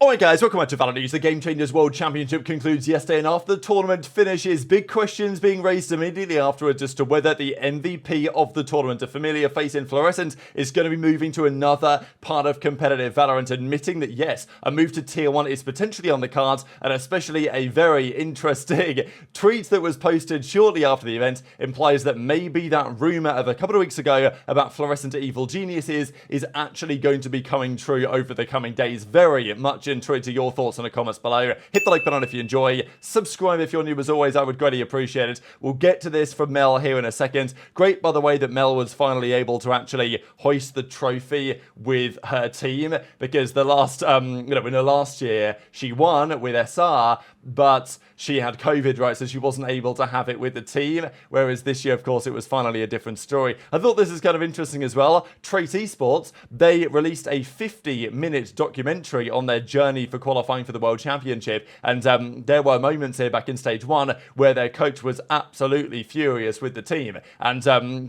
Alright guys, welcome back to VALORANT News. The Game Changers World Championship concludes yesterday, and after the tournament finishes, big questions being raised immediately afterwards as to whether the MVP of the tournament, a familiar face in Florescent, is going to be moving to another part of competitive VALORANT, admitting that yes, a move to Tier 1 is potentially on the cards, and especially a very interesting tweet that was posted shortly after the event implies that maybe that rumour of a couple of weeks ago about Florescent evil geniuses is actually going to be coming true over the coming days. Very much intrigued to your thoughts in the comments below. Hit the like button if you enjoy. Subscribe if you're new as always. I would greatly appreciate it. We'll get to this from Mel here in a second. Great, by the way, that Mel was finally able to actually hoist the trophy with her team, because the last, in the last year she won with SR, but she had COVID, right? So she wasn't able to have it with the team. Whereas this year, of course, it was finally a different story. I thought this is kind of interesting as well. Trait Esports, they released a 50-minute documentary on their journey for qualifying for the World Championship. And there were moments here back in Stage 1 where their coach was absolutely furious with the team. And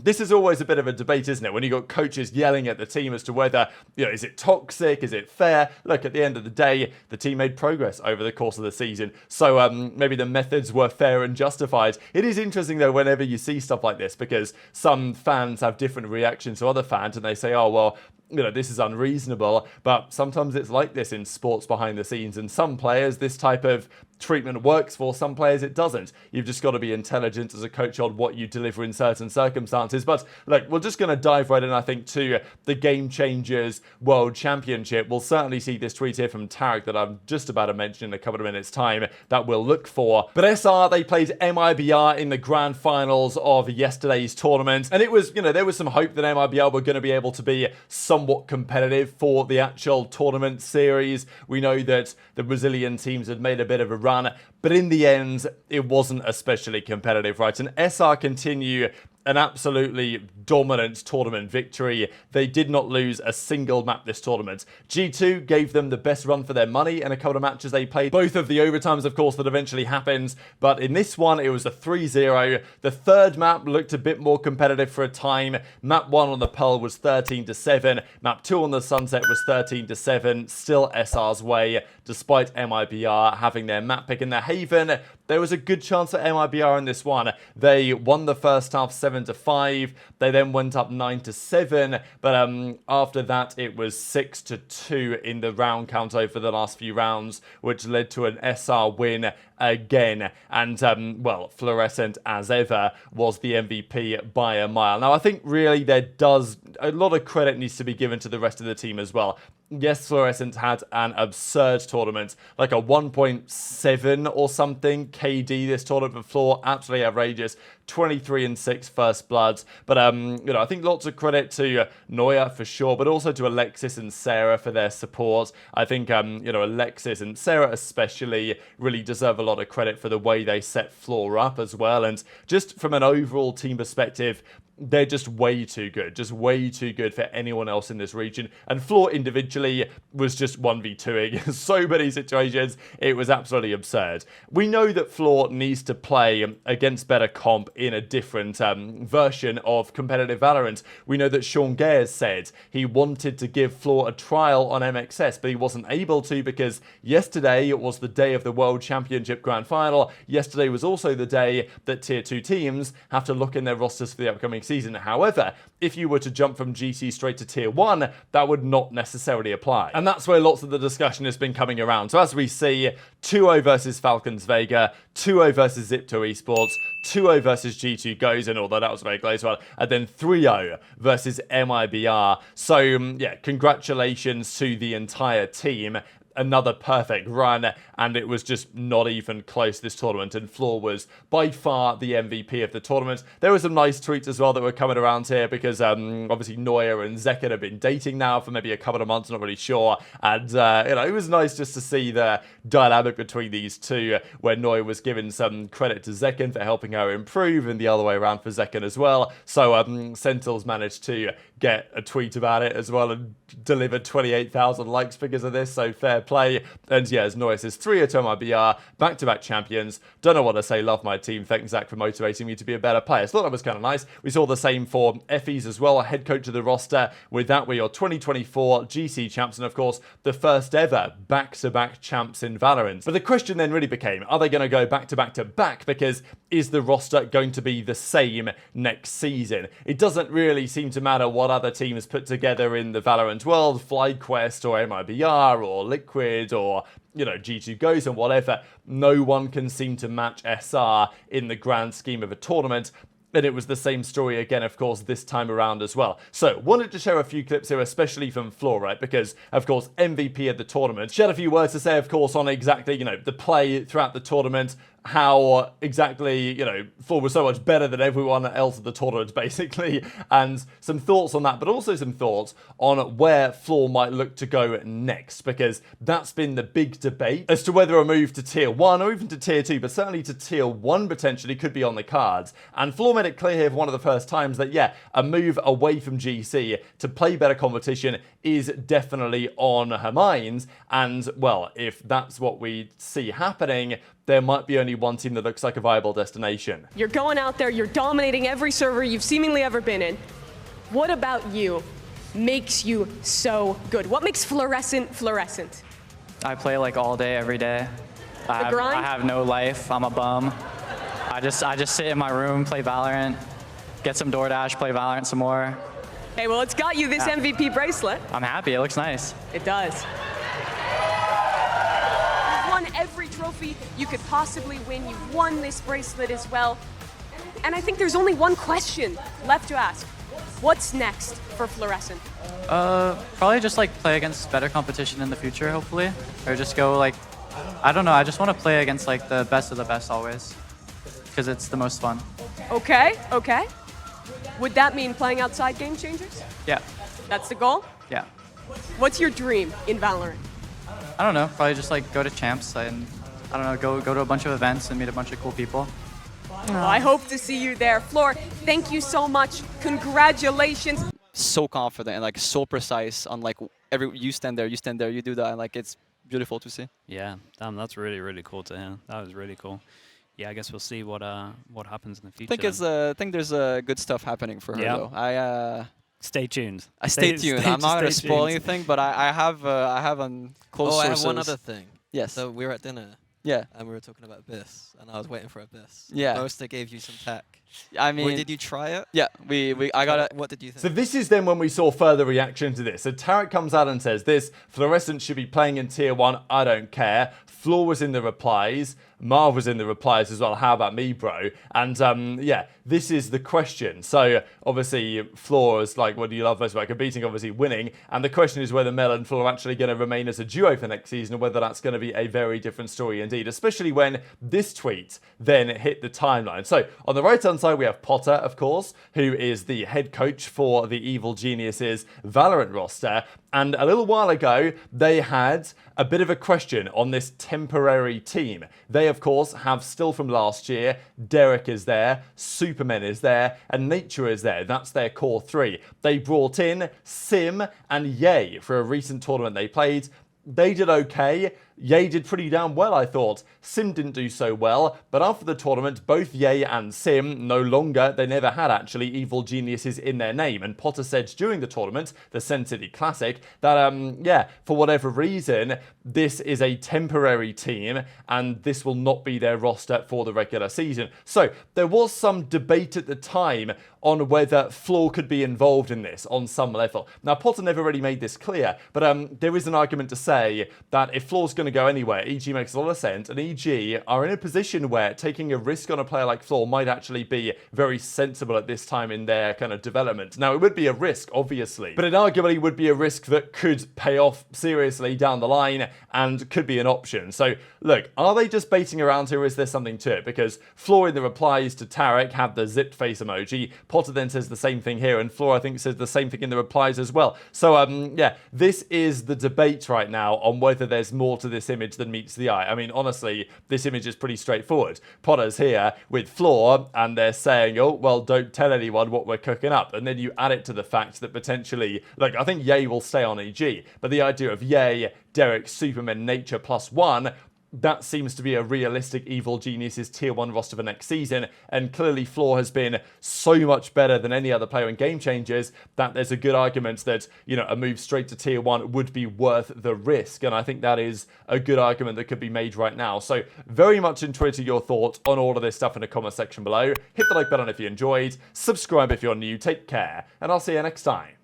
this is always a bit of a debate, isn't it? When you got coaches yelling at the team as to whether, is it toxic? Is it fair? Look, at the end of the day, the team made progress over the course of the season. So maybe the methods were fair and justified. It is interesting, though, whenever you see stuff like this, because some fans have different reactions to other fans, and they say, oh, well, this is unreasonable. But sometimes it's like this in sports behind the scenes, and some players this type of treatment works for, some players it doesn't. You've just got to be intelligent as a coach on what you deliver in certain circumstances. But look, we're just going to dive right in, I think, to the Game Changers World Championship. We'll certainly see this tweet here from Tarek that I'm just about to mention in a couple of minutes time that we'll look for. But SR, they played MIBR in the grand finals of yesterday's tournament, and it was, there was some hope that MIBR were going to be able to be somewhat competitive for the actual tournament series. We know that the Brazilian teams had made a bit of a run, but in the end, it wasn't especially competitive, right? And SR continue an absolutely dominant tournament victory. They did not lose a single map this tournament. G2 gave them the best run for their money in a couple of matches they played. Both of the overtimes, of course, that eventually happened. But in this one, it was a 3-0. The third map looked a bit more competitive for a time. Map 1 on the Pearl was 13-7. Map 2 on the Sunset was 13-7. Still SR's way, despite MIBR having their map pick in their Haven. There was a good chance for MIBR in this one. They won the first half 7-5. They then went up 9-7. But after that, it was 6-2 in the round count over the last few rounds, which led to an SR win again. And, Florescent, as ever, was the MVP by a mile. Now, I think really a lot of credit needs to be given to the rest of the team as well. Yes, Florescent had an absurd tournament, like a 1.7 or something KD this tournament for Floor, absolutely outrageous. 23-6 first bloods, but I think lots of credit to Neuer for sure, but also to Alexis and Sarah for their support. I think Alexis and Sarah especially really deserve a lot of credit for the way they set Floor up as well, and just from an overall team perspective, they're just way too good for anyone else in this region. And Floor individually was just 1v2ing so many situations. It was absolutely absurd. We know that Floor needs to play against better comp in a different version of competitive VALORANT. We know that Sean Gare said he wanted to give Floor a trial on MXS, but he wasn't able to because yesterday was the day of the World Championship Grand Final. Yesterday was also the day that Tier 2 teams have to look in their rosters for the upcoming season. However, if you were to jump from GC straight to Tier 1, that would not necessarily apply. And that's where lots of the discussion has been coming around. So as we see, 2-0 versus Falcons Vega, 2-0 versus Zipto Esports, 2-0 versus G2 Goes, and although that was a very close one, and then 3-0 versus MIBR. So, yeah, congratulations to the entire team. Another perfect run, and it was just not even close this tournament, and Floor was by far the MVP of the tournament. There were some nice tweets as well that were coming around here because obviously Neuer and Zekken have been dating now for maybe a couple of months, not really sure, and it was nice just to see the dynamic between these two, where Neuer was giving some credit to Zekken for helping her improve, and the other way around for Zekken as well. So Sentinels managed to get a tweet about it as well and delivered 28,000 likes because of this, so fair play. And yeah, as Noya says, 3 at MIBR, back-to-back champions. Don't know what to say, love my team. Thanks, Zach, for motivating me to be a better player. So thought that was kind of nice. We saw the same for Effie's as well, head coach of the roster. With that, we're your 2024 GC champs, and of course, the first ever back-to-back champs in Valorant. But the question then really became, are they going to go back-to-back-to-back? Because is the roster going to be the same next season? It doesn't really seem to matter what other teams put together in the Valorant world, FlyQuest or MIBR or Liquid or, you know, G2 Goes and whatever. No one can seem to match SR in the grand scheme of a tournament. And it was the same story again, of course, this time around as well. So, wanted to share a few clips here, especially from Floor, right? Because, of course, MVP of the tournament. She had a few words to say, of course, on exactly, you know, the play throughout the tournament, how exactly, you know, Floor was so much better than everyone else at the tournament, basically, and some thoughts on that, but also some thoughts on where Floor might look to go next, because that's been the big debate as to whether a move to Tier 1 or even to Tier 2, but certainly to Tier 1 potentially could be on the cards. And Floor made it clear here for one of the first times that, yeah, a move away from GC to play better competition is definitely on her minds, and, well, if that's what we see happening, there might be only one team that looks like a viable destination. You're going out there, you're dominating every server you've seemingly ever been in. What about you makes you so good? What makes Florescent Florescent? I play like all day, every day. I have no life. I'm a bum. I just sit in my room, play Valorant, get some DoorDash, play Valorant some more. Hey, well, it's got you this MVP bracelet. I'm happy. It looks nice. It does. Every trophy you could possibly win. You've won this bracelet as well. And I think there's only one question left to ask. What's next for Florescent? Probably just like play against better competition in the future, hopefully. Or just go like, I don't know, I just want to play against like the best of the best always. Because it's the most fun. Okay, okay. Would that mean playing outside Game Changers? Yeah. That's the goal? Yeah. What's your dream in Valorant? I don't know, probably just like go to champs and I don't know, go to a bunch of events and meet a bunch of cool people. Well, I hope to see you there. Floor, thank you so much. Congratulations. So confident and like so precise on like you stand there, you do that, and like it's beautiful to see. Yeah, damn, that's really, really cool to hear. That was really cool. Yeah, I guess we'll see what happens in the future. I think there's good stuff happening for her though. Stay tuned. Stay tuned. I'm not gonna spoil anything, but I have on close sources. I have one other thing. Yes. So we were at dinner. Yeah. And we were talking about Abyss, and I was waiting for Abyss. Yeah. Mosta gave you some tech. I mean, did you try it? Yeah, I got it. What did you think? So this is then when we saw further reaction to this. So Tarek comes out and says this, Florescent should be playing in Tier 1, I don't care. Floor was in the replies. Marv was in the replies as well. How about me, bro? And yeah, this is the question. So obviously, Floor is like, what do you love most about competing? Obviously, winning. And the question is whether Mel and Floor are actually going to remain as a duo for next season, or whether that's going to be a very different story indeed, especially when this tweet then hit the timeline. So on the right-hand side, we have Potter, of course, who is the head coach for the Evil Geniuses Valorant roster. And a little while ago, they had a bit of a question on this temporary team. They, of course, have still from last year, Derek is there, Superman is there, and Nature is there. That's their core three. They brought in Sim and Ye for a recent tournament they played. They did okay. Ye did pretty damn well, I thought. Sim didn't do so well, but after the tournament, both Ye and Sim no longer, they never had actually Evil Geniuses in their name. And Potter said during the tournament, the Sen City Classic, that, yeah, for whatever reason, this is a temporary team and this will not be their roster for the regular season. So there was some debate at the time on whether Floor could be involved in this on some level. Now, Potter never really made this clear, but there is an argument to say that if Floor's going to go anywhere, EG makes a lot of sense, and EG are in a position where taking a risk on a player like Floor might actually be very sensible at this time in their kind of development. Now, it would be a risk, obviously, but it arguably would be a risk that could pay off seriously down the line and could be an option. So, look, are they just baiting around here, or is there something to it? Because Floor in the replies to Tarek had the zipped face emoji. Potter then says the same thing here, and Floor, I think, says the same thing in the replies as well. So, yeah, this is the debate right now on whether there's more to this image than meets the eye. I mean, honestly, this image is pretty straightforward. Potter's here with Floor, and they're saying, oh, well, don't tell anyone what we're cooking up. And then you add it to the fact that potentially, like, I think Ye will stay on EG, but the idea of Ye, Derek, Superman, Nature +1, that seems to be a realistic Evil Geniuses tier 1 roster for next season, and clearly Floor has been so much better than any other player in Game Changers that there's a good argument that, you know, a move straight to tier 1 would be worth the risk, and I think that is a good argument that could be made right now. So very much interested in your thoughts on all of this stuff in the comment section below. Hit the like button if you enjoyed, subscribe if you're new, take care, and I'll see you next time.